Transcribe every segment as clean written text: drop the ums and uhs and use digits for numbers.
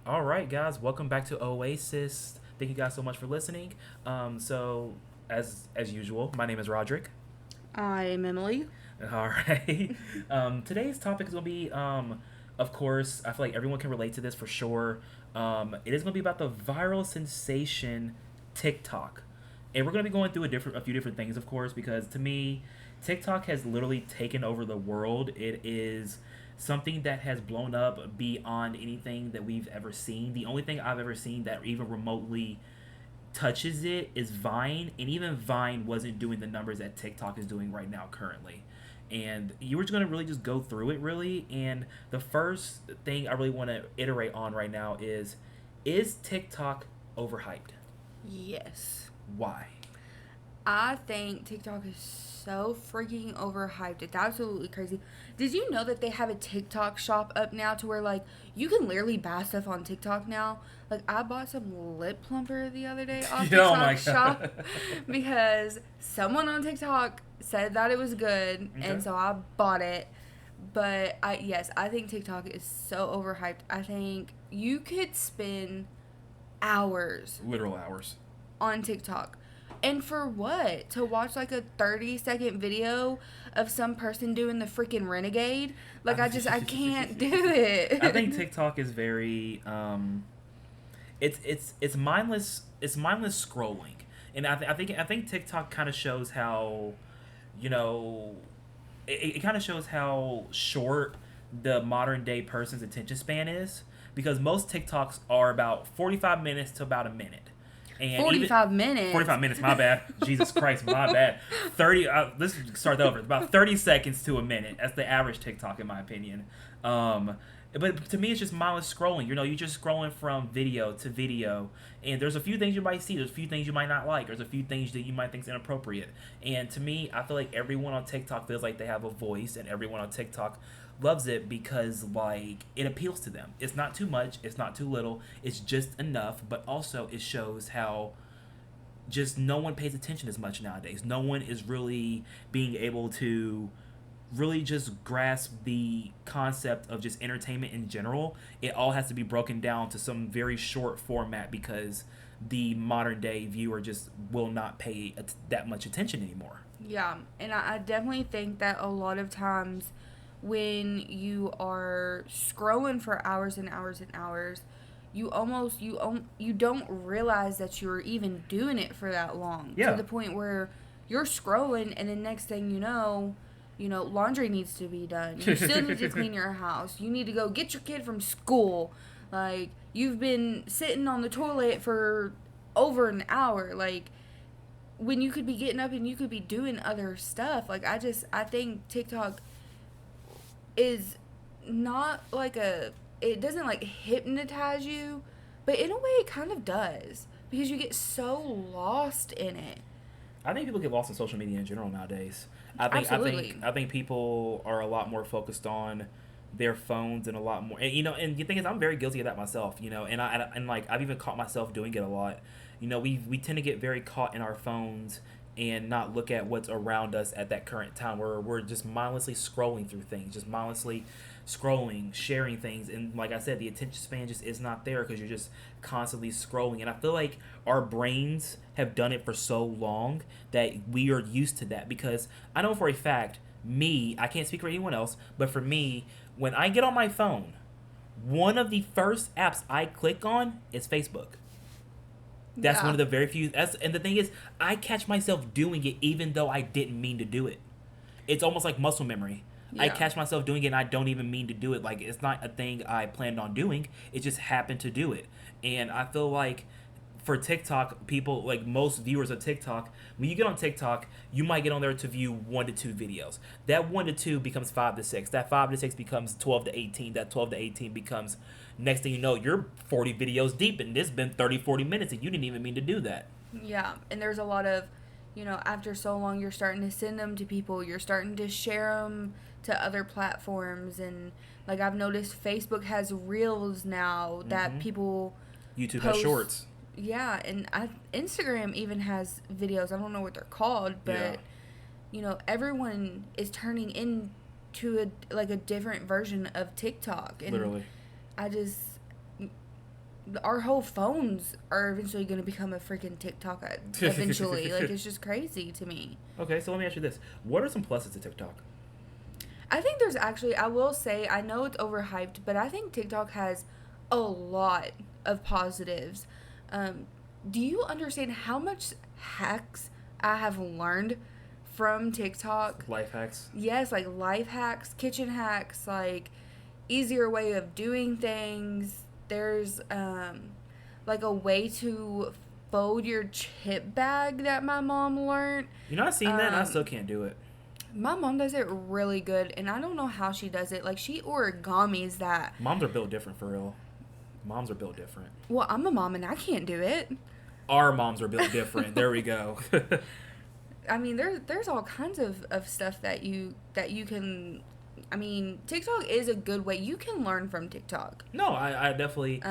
All right, guys, welcome back to Oasis. Thank you guys so much for listening. As usual, my name is Roderick. I'm Emily. All right. Today's topic is gonna be, of course, I feel like everyone can relate to this for sure. It is gonna be about the viral sensation TikTok, and we're gonna be going through a few different things, of course, because to me, TikTok has literally taken over the world. It is something that has blown up beyond anything that we've ever seen. The only thing I've ever seen that even remotely touches it is Vine, and even Vine wasn't doing the numbers that TikTok is doing right now currently. And you were just gonna really just go through it really. And the first thing I really want to iterate on right now is TikTok overhyped? Yes. Why? I think TikTok is so freaking overhyped. It's absolutely crazy. Did you know that they have a TikTok shop up now to where like you can literally buy stuff on TikTok now? Like I bought some lip plumper the other day off Oh my TikTok god. shop because someone on TikTok said that it was good Okay. and so I bought it. But I think TikTok is so overhyped. I think you could spend hours Literal hours. on TikTok. And for what? To watch like a 30-second video of some person doing the freaking renegade? Like I can't do I it. think TikTok is very it's mindless. It's mindless scrolling, and I think TikTok kind of shows how, you know, it kind of shows how short the modern day person's attention span is, because most TikToks are about 45 minutes to about a minute, and even 45 minutes. 45 minutes, my bad. Jesus Christ, my bad. 30 let's start that over. About 30 seconds to a minute. That's the average TikTok in my opinion. Um but to me it's just mindless scrolling. You're just scrolling from video to video, and there's a few things you might see, there's a few things you might not like, there's a few things that you might think is inappropriate. And to me, I feel like everyone on TikTok feels like they have a voice, and everyone on TikTok loves it because like it appeals to them. It's not too much, it's not too little, it's just enough, but also it shows how just no one pays attention as much nowadays. No one is really being able to really just grasp the concept of just entertainment in general. It all has to be broken down to some very short format because the modern day viewer just will not pay that much attention anymore. Yeah, and I definitely think that a lot of times when you are scrolling for hours and hours and hours, you don't realize that you're even doing it for that long to Yeah. the point where you're scrolling and the next thing laundry needs to be done. You still need to clean your house. You need to go get your kid from school. Like you've been sitting on the toilet for over an hour. Like when you could be getting up and you could be doing other stuff. I think TikTok is not like it doesn't like hypnotize you, but in a way it kind of does because you get so lost in it. I think people get lost in social media in general nowadays. I think I think Absolutely. I think people are a lot more focused on their phones, and a lot more, and and the thing is I'm very guilty of that myself, and like I've even caught myself doing it a lot. We tend to get very caught in our phones and not look at what's around us at that current time, where we're just mindlessly scrolling through things, just mindlessly scrolling, sharing things, and like I said, the attention span just is not there because you're just constantly scrolling. And I feel like our brains have done it for so long that we are used to that. Because I know for a fact, I can't speak for anyone else, but for me, when I get on my phone, one of the first apps I click on is Facebook. That's one Yeah. of the very few. And the thing is, I catch myself doing it even though I didn't mean to do it. It's almost like muscle memory. I Yeah. catch myself doing it and I don't even mean to do it. Like, it's not a thing I planned on doing. It just happened to do it. And I feel like for TikTok, people, like most viewers of TikTok, when you get on TikTok, you might get on there to view 1 to 2 videos. That 1 to 2 becomes 5 to 6. That 5 to 6 becomes 12 to 18. That 12 to 18 becomes, next thing you know, you're 40 videos deep, and it's been 30, 40 minutes, and you didn't even mean to do that. Yeah. And there's a lot of, after so long, you're starting to send them to people. You're starting to share them to other platforms. And, like, I've noticed Facebook has reels now that Hmm. people YouTube has post. shorts. Yeah. And Instagram even has videos. I don't know what they're called, Yeah. but, everyone is turning into a different version of TikTok. And Literally. I just our whole phones are eventually going to become a freaking TikTok eventually. Like, it's just crazy to me. Okay, so let me ask you this: what are some pluses to TikTok? I think there's actually, I will say, I know it's overhyped, but I think TikTok has a lot of positives. Um, do you understand how much hacks I have learned from TikTok? Life hacks. Yes, like life hacks, kitchen hacks, like easier way of doing things. There's like a way to fold your chip bag that my mom learned. You know, I've seen that, and I still can't do it. My mom does it really good, and I don't know how she does it. Like, she origamis that. Moms are built different, for real. Moms are built different. Well, I'm a mom, and I can't do it. Our moms are built different. There we go. I mean, there's all kinds of stuff that you can. I mean, TikTok is a good way. You can learn from TikTok. No, I definitely,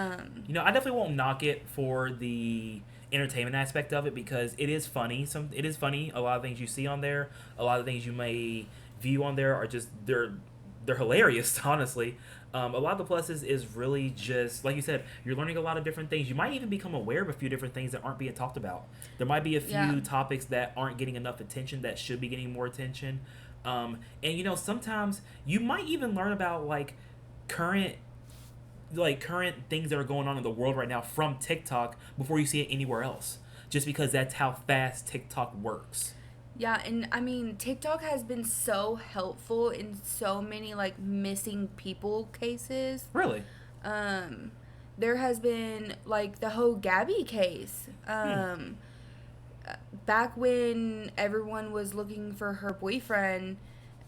you know, I definitely won't knock it for the entertainment aspect of it because it is funny. It is funny. A lot of things you see on there, a lot of things you may view on there are just they're hilarious. Honestly, a lot of the pluses is really just like you said. You're learning a lot of different things. You might even become aware of a few different things that aren't being talked about. There might be a few topics that aren't getting enough attention that should be getting more attention. And you know, sometimes you might even learn about current current things that are going on in the world right now from TikTok before you see it anywhere else. Just because that's how fast TikTok works. Yeah, and I mean, TikTok has been so helpful in so many like missing people cases. Really? There has been like the whole Gabby case. Back when everyone was looking for her boyfriend,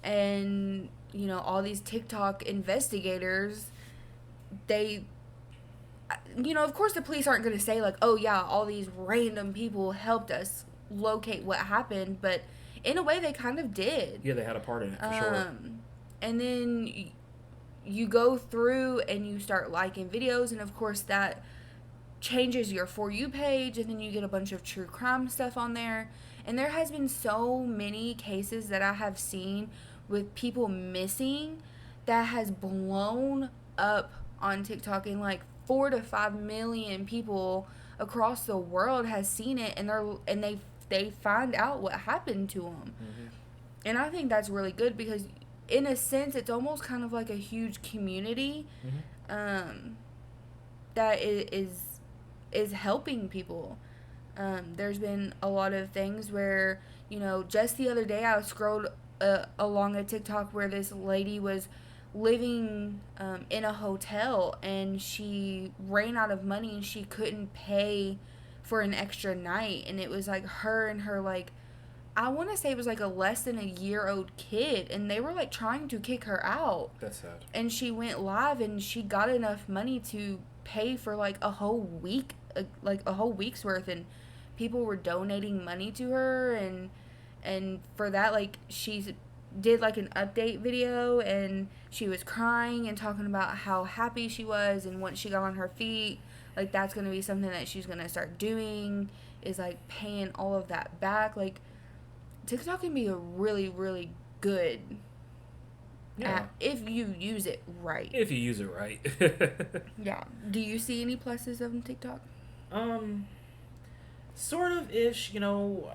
and you know, all these TikTok investigators, they, you know, of course the police aren't going to say like, oh yeah, all these random people helped us locate what happened, but in a way they kind of did. Yeah, they had a part in it for sure. And then you go through and you start liking videos, and of course that changes your For You page, and then you get a bunch of true crime stuff on there. And there has been so many cases that I have seen with people missing that has blown up on TikTok, and like 4 to 5 million people across the world has seen it, and they find out what happened to them. Mm-hmm. And I think that's really good because in a sense it's almost kind of like a huge community that is helping people. There's been a lot of things where, you know, just the other day I scrolled along a TikTok where this lady was living in a hotel, and she ran out of money and she couldn't pay for an extra night, and it was like her and her, like, I want to say it was like a less than a year old kid, and they were like trying to kick her out. That's sad. And she went live, and she got enough money to pay for like a whole week, like a whole week's worth, and people were donating money to her, and for that, like, she did like an update video, and she was crying and talking about how happy she was, and once she got on her feet, like, that's going to be something that she's going to start doing, is like paying all of that back. Like, TikTok can be a really, really good app if you use it right. If you use it right. Yeah. Do you see any pluses of TikTok? Sort of ish. You know,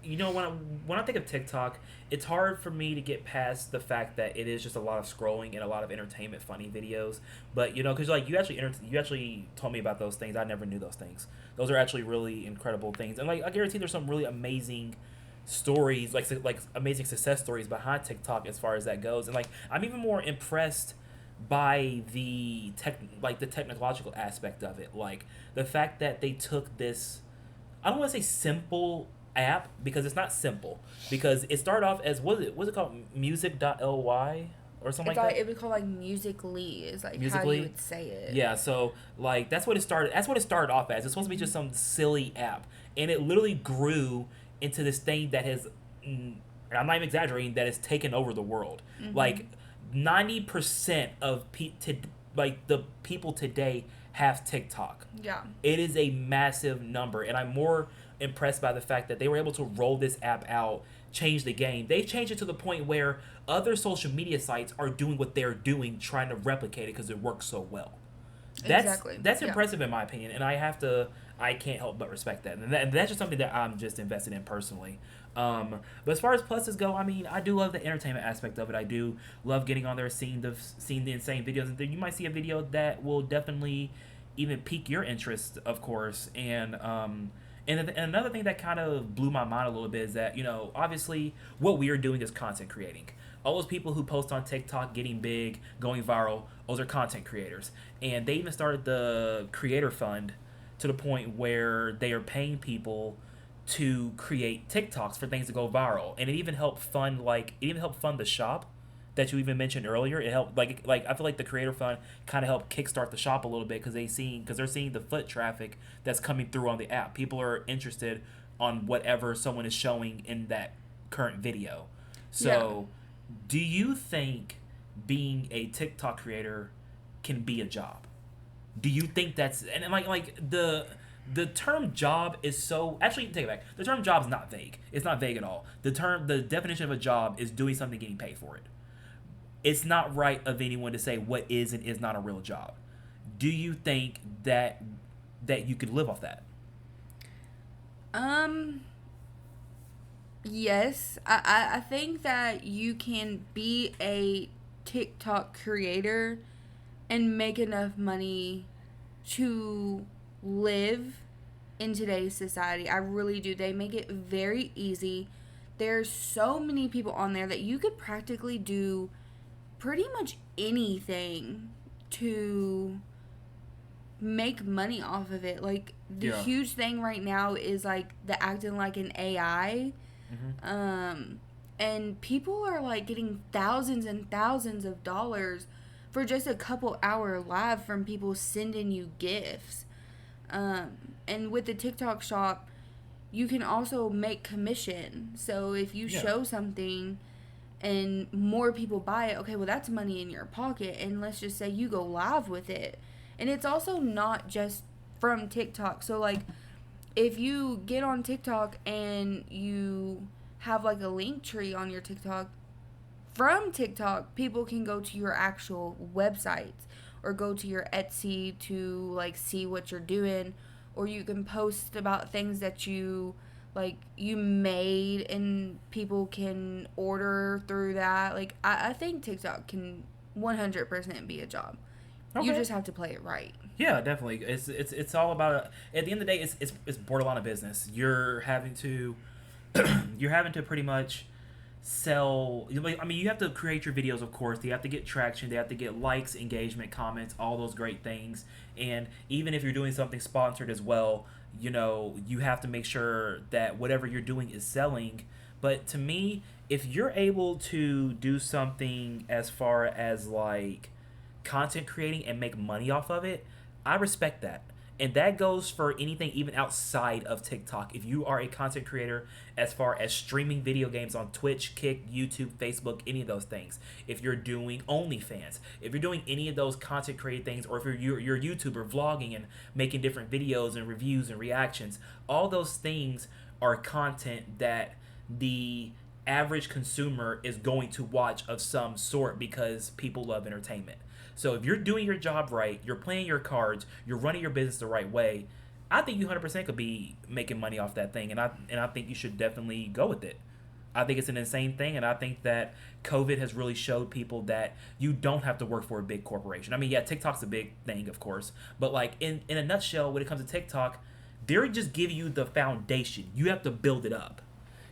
when I think of TikTok, it's hard for me to get past the fact that it is just a lot of scrolling and a lot of entertainment, funny videos. But you know, because like you actually told me about those things. I never knew those things. Those are actually really incredible things, and like I guarantee there's some really amazing stories, like amazing success stories behind TikTok as far as that goes. And like I'm even more impressed by the technological aspect of it, like the fact that they took this, I don't want to say simple app because it's not simple, because it started off as what's it called, music.ly or something like that. It was called like Musical.ly is like Musical.ly? how you would say it. Yeah, so like that's what it started off as. It's supposed to be just some silly app, and it literally grew into this thing that has, and I'm not even exaggerating, that has taken over the world. Mm-hmm. Like 90% of the people today have TikTok. Yeah. It is a massive number, and I'm more impressed by the fact that they were able to roll this app out, change the game. They changed it to the point where other social media sites are doing what they're doing, trying to replicate it because it works so well. Exactly. That's Yeah. impressive in my opinion, and I can't help but respect that, and that's just something that I'm just invested in personally. But as far as pluses go, I mean, I do love the entertainment aspect of it. I do love getting on there, seeing the insane videos. And then you might see a video that will definitely even pique your interest, of course. And another thing that kind of blew my mind a little bit is that, obviously what we are doing is content creating. All those people who post on TikTok getting big, going viral, those are content creators. And they even started the creator fund to the point where they are paying people to create TikToks for things to go viral. And it even helped fund the shop that you even mentioned earlier. It helped like I feel like the creator fund kind of helped kickstart the shop a little bit because they're seeing the foot traffic that's coming through on the app. People are interested on whatever someone is showing in that current video. So, do you think being a TikTok creator can be a job? Do you think that's and like the term job is so actually take it back. The term job is not vague. It's not vague at all. The definition of a job is doing something getting paid for it. It's not right of anyone to say what is and is not a real job. Do you think that you could live off that? Um. Yes, I think that you can be a TikTok creator and make enough money to live in today's society. I really do. They make it very easy. There's so many people on there that you could practically do pretty much anything to make money off of it. Like the Yeah. huge thing right now is like the acting like an AI. And people are like getting thousands and thousands of dollars for just a couple hour live from people sending you gifts. And with the TikTok shop, you can also make commission. So if you Yeah. show something and more people buy it, okay, well, that's money in your pocket. And let's just say you go live with it. And it's also not just from TikTok. So, like, if you get on TikTok and you have like a link tree on your TikTok, from TikTok, people can go to your actual websites or go to your Etsy to like see what you're doing, or you can post about things that you made and people can order through that. Like I think TikTok can 100% be a job. You Okay. just have to play it right. Yeah, definitely. It's all about at the end of the day, it's borderline of business. You're having to you're having to pretty much sell. I mean, you have to create your videos, of course. They have to get traction. They have to get likes, engagement, comments, all those great things. And even if you're doing something sponsored as well, you have to make sure that whatever you're doing is selling. But to me, if you're able to do something as far as like content creating and make money off of it, I respect that. And that goes for anything even outside of TikTok. If you are a content creator as far as streaming video games on Twitch, Kick, YouTube, Facebook, any of those things. If you're doing OnlyFans, if you're doing any of those content creating things, or if you're a YouTuber vlogging and making different videos and reviews and reactions, all those things are content that the average consumer is going to watch of some sort because people love entertainment. So if you're doing your job right, you're playing your cards, you're running your business the right way, I think you 100% could be making money off that thing, and I think you should definitely go with it. I think it's an insane thing, and I think that COVID has really showed people that you don't have to work for a big corporation. I mean, yeah, TikTok's a big thing, of course, but like in a nutshell, when it comes to TikTok, they're just giving you the foundation. You have to build it up.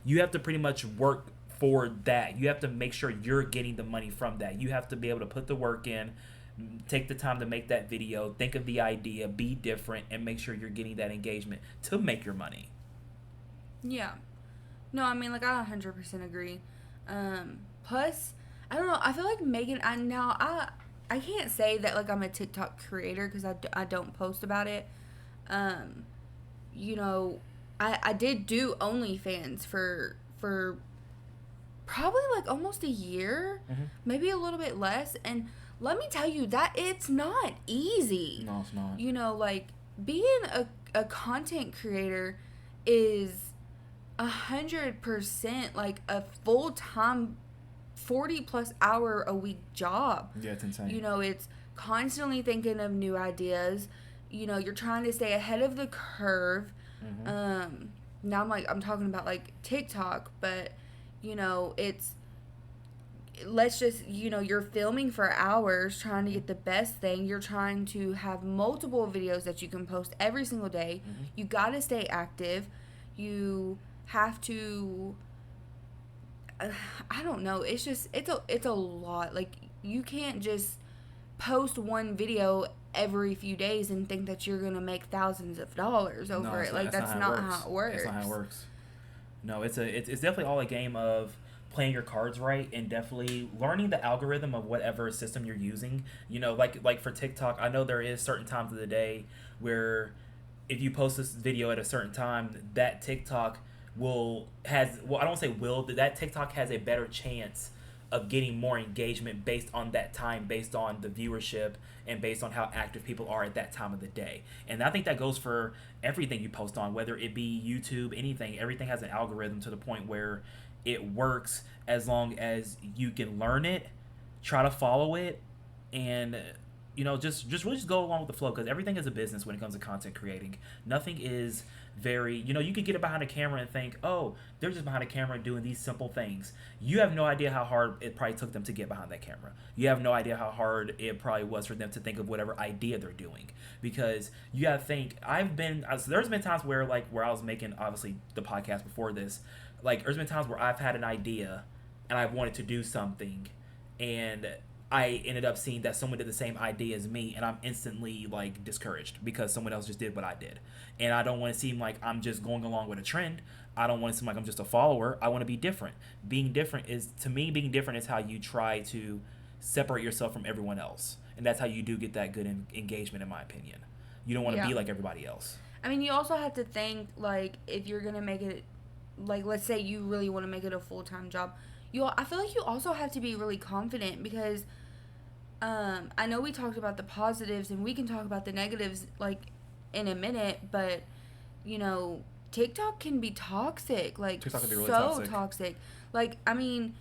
You have to pretty much work for that. You have to make sure you're getting the money from that. You have to be able to put the work in, take the time to make that video, think of the idea, be different, and make sure you're getting that engagement to make your money. Yeah. No, I mean, like, I 100% agree. Plus, I don't know, I feel like Megan, I can't say that, like, I'm a TikTok creator because I don't post about it. Um, you know, I did do OnlyFans for probably, like, almost a year, maybe a little bit less, and let me tell you that it's not easy. No, it's not. Like, being a content creator is 100% like a full-time 40 plus hour a week job. Yeah, it's insane. It's constantly thinking of new ideas. You know, you're trying to stay ahead of the curve. Now I'm talking about like TikTok, but you know, it's let's just, you know, you're filming for hours trying to get the best thing. You're trying to have multiple videos that you can post every single day. You got to stay active. You have to I don't know. It's just it's a lot. Like you can't just post one video every few days and think that you're going to make thousands of dollars over it. Like that's not how it works. It's not how it works. No, it's definitely all a game of playing your cards right and definitely learning the algorithm of whatever system you're using. You know, like for TikTok, I know there is certain times of the day where if you post this video at a certain time, that TikTok I don't say will, that TikTok has a better chance of getting more engagement based on that time, based on the viewership, and based on how active people are at that time of the day. And I think that goes for everything you post on, whether it be YouTube, anything. Everything has an algorithm to the point where it works as long as you can learn it, try to follow it, and you know, just really just go along with the flow, because everything is a business when it comes to content creating. Nothing is very, you know, you could get it behind a camera and think, oh, they're just behind a camera doing these simple things. You have no idea how hard it probably took them to get behind that camera. You have no idea how hard it probably was for them to think of whatever idea they're doing, because you gotta think. So there's been times where I was making, obviously, the podcast before this, like there's been times where I've had an idea and I wanted to do something, and I ended up seeing that someone did the same idea as me, and I'm instantly like discouraged because someone else just did what I did. And I don't want to seem like I'm just going along with a trend. I don't want to seem like I'm just a follower. I want to be different. Being different is how you try to separate yourself from everyone else. And that's how you do get that good engagement, in my opinion. You don't want to be like everybody else. I mean, you also have to think, like, if you're going to make it, like, let's say you really want to make it a full-time job, I feel like you also have to be really confident, because I know we talked about the positives and we can talk about the negatives like in a minute, but you know, TikTok can be toxic, like TikTok can be really toxic. Like, I mean,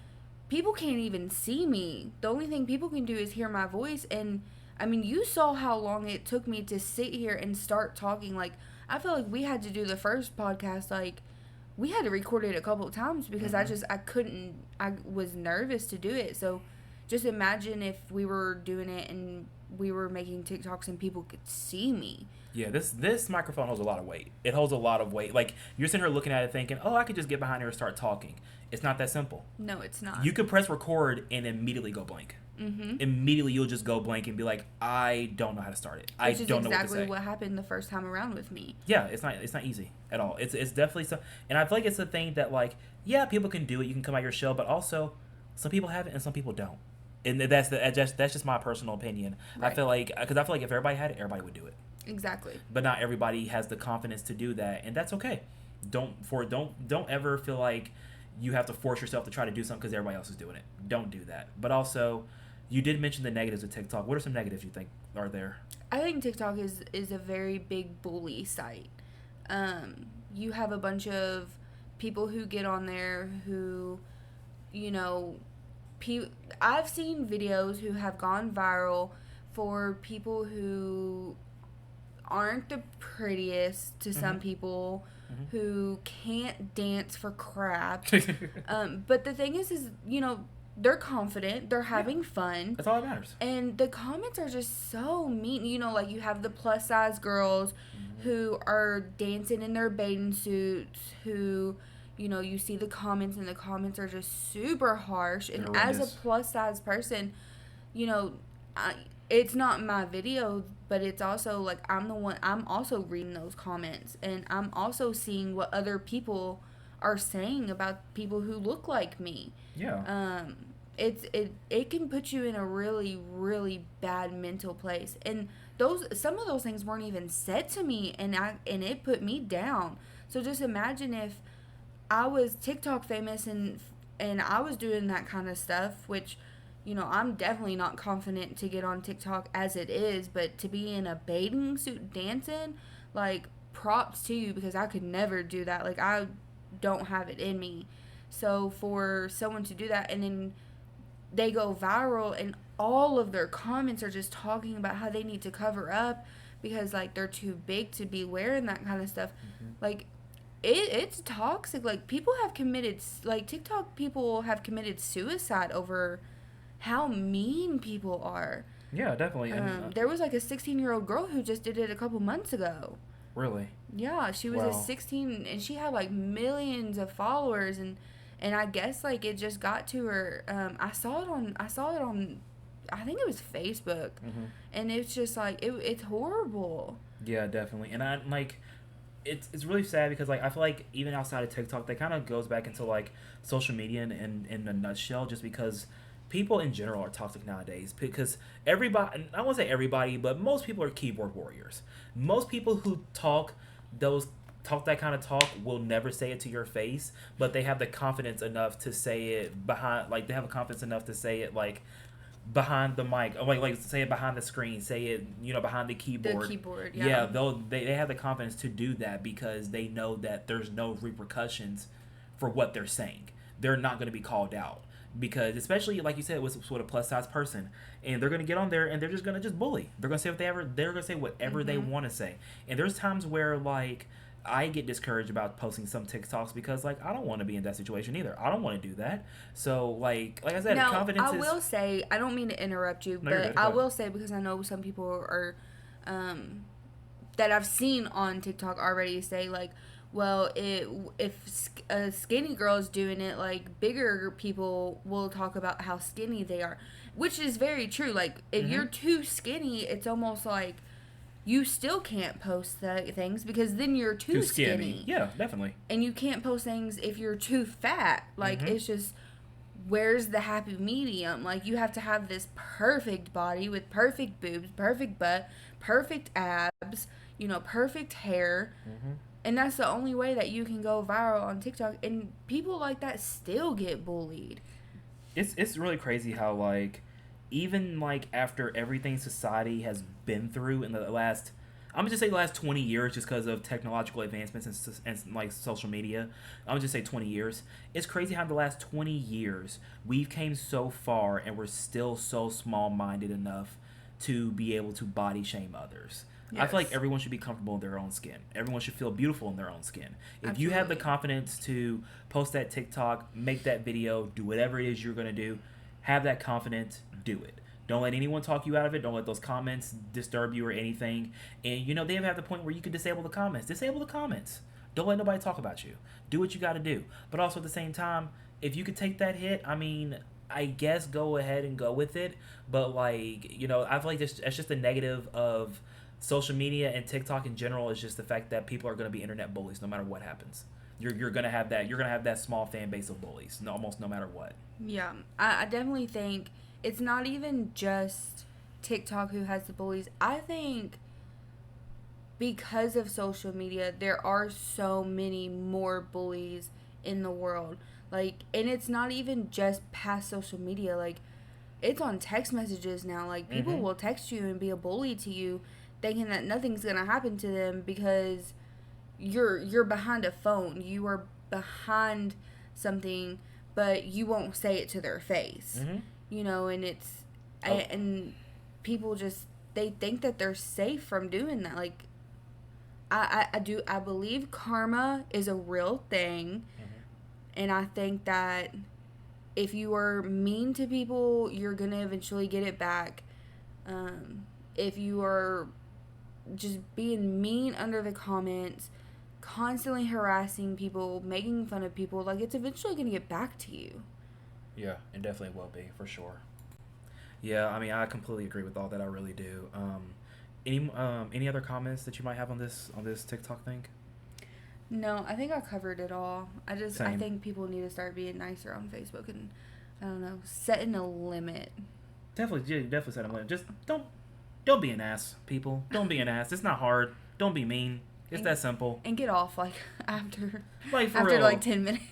people can't even see me. The only thing people can do is hear my voice, and I mean, you saw how long it took me to sit here and start talking. Like, I feel like we had to do the first podcast, like we had to record it a couple of times because I was nervous to do it. So just imagine if we were doing it and we were making TikToks and people could see me. Yeah, this microphone holds a lot of weight. It holds a lot of weight. Like, you're sitting here looking at it thinking, oh, I could just get behind here and start talking. It's not that simple. No, it's not. You could press record and immediately go blank. Mm-hmm. Immediately you'll just go blank and be like, I don't know how to start it. I don't know what to say. Which is exactly what happened the first time around with me. Yeah, it's not easy at all. It's definitely so, and I feel like it's a thing that, like, yeah, people can do it. You can come out your shell, but also some people have it and some people don't. And that's just my personal opinion. Right. I feel like if everybody had it, everybody would do it. Exactly. But not everybody has the confidence to do that, and that's okay. Don't ever feel like you have to force yourself to try to do something because everybody else is doing it. Don't do that. But also, you did mention the negatives of TikTok. What are some negatives you think are there? I think TikTok is a very big bully site. You have a bunch of people who get on there who, you know, I've seen videos who have gone viral for people who aren't the prettiest to some people, who can't dance for crap. But the thing is, you know, they're confident, they're having fun. That's all that matters. And the comments are just so mean. You know, like, you have the plus size girls who are dancing in their bathing suits, who, you know, you see the comments, and the comments are just super harsh. And as a plus size person, you know, it's not my video, but it's also like I'm also reading those comments, and I'm also seeing what other people are saying about people who look like me. Yeah. It can put you in a really, really bad mental place, and some of those things weren't even said to me, and it put me down. So just imagine if I was TikTok famous and I was doing that kind of stuff, which, you know, I'm definitely not confident to get on TikTok as it is, but to be in a bathing suit dancing, like, props to you, because I could never do that. Like, I don't have it in me. So for someone to do that and then they go viral, and all of their comments are just talking about how they need to cover up because like they're too big to be wearing that kind of stuff. Like it's toxic. Like people have committed, like TikTok people have committed suicide over how mean people are. Yeah, definitely. There was like a 16-year-old girl who just did it a couple months ago. Really? Yeah, she was Wow. a 16 and she had like millions of followers, and I guess like it just got to her. I saw it on I think it was Facebook. And it's just like it's horrible. Yeah, definitely. And I like it's really sad because like I feel like even outside of TikTok, that kind of goes back into like social media in a nutshell, just because people in general are toxic nowadays. Because everybody, I won't say everybody, but most people are keyboard warriors. Most people who talk that kind of talk will never say it to your face, but they have the confidence enough to say it behind, like they have a confidence enough to say it like behind the mic, or like say it behind the screen, say it, you know, behind the keyboard. The keyboard, Yeah, they have the confidence to do that because they know that there's no repercussions for what they're saying. They're not going to be called out because, especially like you said, with sort of plus size person, and they're going to get on there and they're just going to just bully. They're going to say they're going to say whatever they want to say. And there's times where like I get discouraged about posting some TikToks because like I don't want to be in that situation either. I don't want to do that. So like I said, now, confidence I is. will say, I don't mean to interrupt you, No, you're but good. Go I ahead. will say, because I know some people are that I've seen on TikTok already say like, well, if a skinny girl is doing it, like bigger people will talk about how skinny they are, which is very true. Like if you're too skinny, it's almost like you still can't post things because then you're too skinny. Yeah, definitely. And you can't post things if you're too fat. Like it's just, where's the happy medium? Like you have to have this perfect body with perfect boobs, perfect butt, perfect abs, you know, perfect hair. And that's the only way that you can go viral on TikTok. And people like that still get bullied. It's really crazy how like even like after everything society has been through in the last, I'm gonna just say the last 20 years, just because of technological advancements and like social media, I'm gonna just say 20 years. It's crazy how in the last 20 years we've came so far and we're still so small-minded enough to be able to body shame others. I feel like Yes. everyone should be comfortable in their own skin. Everyone should feel beautiful in their own skin. If you have the Absolutely. confidence to post that TikTok, make that video, do whatever it is you're going to do, have that confidence, do it. Don't let anyone talk you out of it. Don't let those comments disturb you or anything. And, you know, they have the point where you can disable the comments. Disable the comments. Don't let nobody talk about you. Do what you got to do. But also at the same time, if you could take that hit, I mean, I guess go ahead and go with it. But, like, you know, I feel like it's just a negative of social media and TikTok in general is just the fact that people are going to be internet bullies no matter what happens. You're going to have that small fan base of bullies almost no matter what. Yeah, I definitely think it's not even just TikTok who has the bullies. I think because of social media, there are so many more bullies in the world. Like, and it's not even just past social media. Like, it's on text messages now. Like, people will text you and be a bully to you, thinking that nothing's gonna happen to them because you're behind a phone. You are behind something, but you won't say it to their face. You know, and it's and people just, they think that they're safe from doing that. Like I believe karma is a real thing, and I think that if you are mean to people, you're gonna eventually get it back. If you are just being mean under the comments, constantly harassing people, making fun of people, like it's eventually gonna get back to you. Yeah, it definitely will be, for sure. Yeah, I mean, I completely agree with all that. I really do. Any other comments that you might have on this TikTok thing? No, I think I covered it all. I Same. think people need to start being nicer on Facebook and, I don't know, setting a limit. Definitely set a limit. Just don't be an ass, people. Don't be an ass. It's not hard. Don't be mean. It's that simple. And get off like after Like, for after real. like 10 minutes.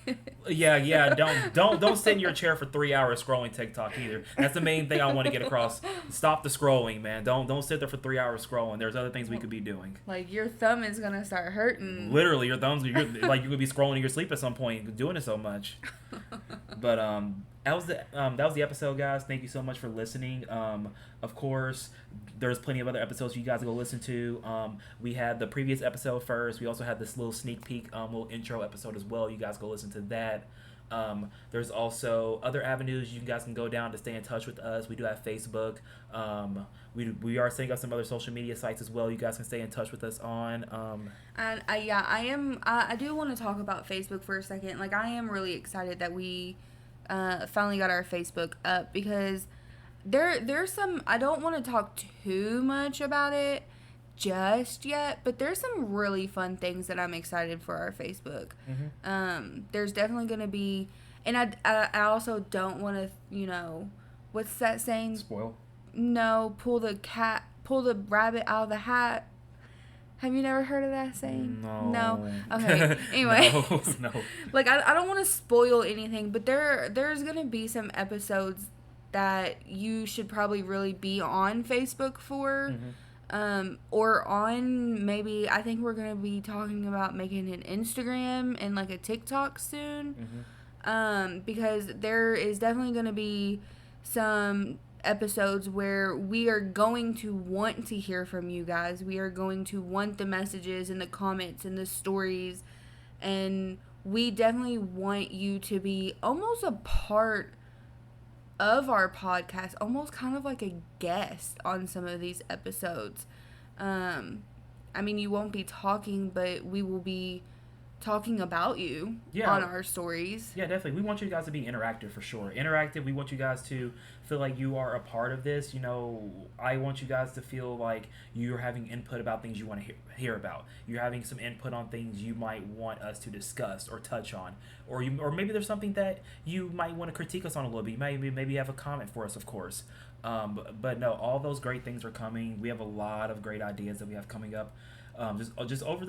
Yeah. Don't sit in your chair for 3 hours scrolling TikTok either. That's the main thing I want to get across. Stop the scrolling, man. Don't sit there for 3 hours scrolling. There's other things we could be doing. Like your thumb is gonna start hurting. Literally, your thumbs. You're like you could be scrolling in your sleep at some point, doing it so much. But that was the episode, guys. Thank you so much for listening. Of course, there's plenty of other episodes you guys go listen to. We had the previous episode first. We also had this little sneak peek, little intro episode as well. You guys go listen to that. There's also other avenues you guys can go down to stay in touch with us. We do have Facebook. We are setting up some other social media sites as well. You guys can stay in touch with us on. And I do want to talk about Facebook for a second. Like, I am really excited that we finally got our Facebook up, because there's some, I don't want to talk too much about it just yet, but there's some really fun things that I'm excited for our Facebook. There's definitely going to be, and I also don't want to, what's that saying? Spoil. No, pull the rabbit out of the hat. Have you never heard of that saying? No. Okay. Anyway. No. Like, I don't want to spoil anything, but there's going to be some episodes that you should probably really be on Facebook for. Or on, maybe, I think we're going to be talking about making an Instagram and like a TikTok soon. Because there is definitely going to be some episodes where we are going to want to hear from you guys. We are going to want the messages and the comments and the stories, and we definitely want you to be almost a part of our podcast, almost kind of like a guest on some of these episodes. I mean, you won't be talking, but we will be talking about you on our stories. Yeah, definitely. We want you guys to be interactive for sure. Interactive. We want you guys to feel like you are a part of this. I want you guys to feel like you're having input about things you want to hear about. You're having some input on things you might want us to discuss or touch on, or maybe there's something that you might want to critique us on a little bit. You maybe have a comment for us, of course. But no, all those great things are coming. We have a lot of great ideas that we have coming up. Just over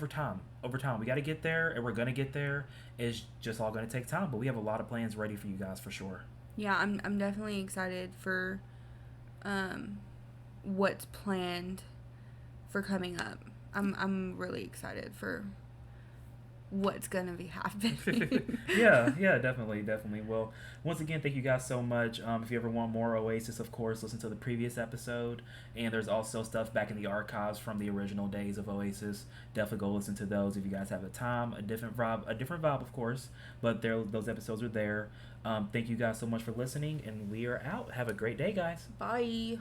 time. We got to get there, and we're gonna get there. It's just all gonna take time, but we have a lot of plans ready for you guys for sure. Yeah, I'm definitely excited for what's planned for coming up. I'm really excited for what's gonna be happening. yeah, definitely. Well, once again, thank you guys so much. If you ever want more Oasis, of course, listen to the previous episode, and there's also stuff back in the archives from the original days of Oasis. Definitely go listen to those if you guys have the time. A different vibe, of course, but those episodes are there. Thank you guys so much for listening, and we are out. Have a great day, guys. Bye.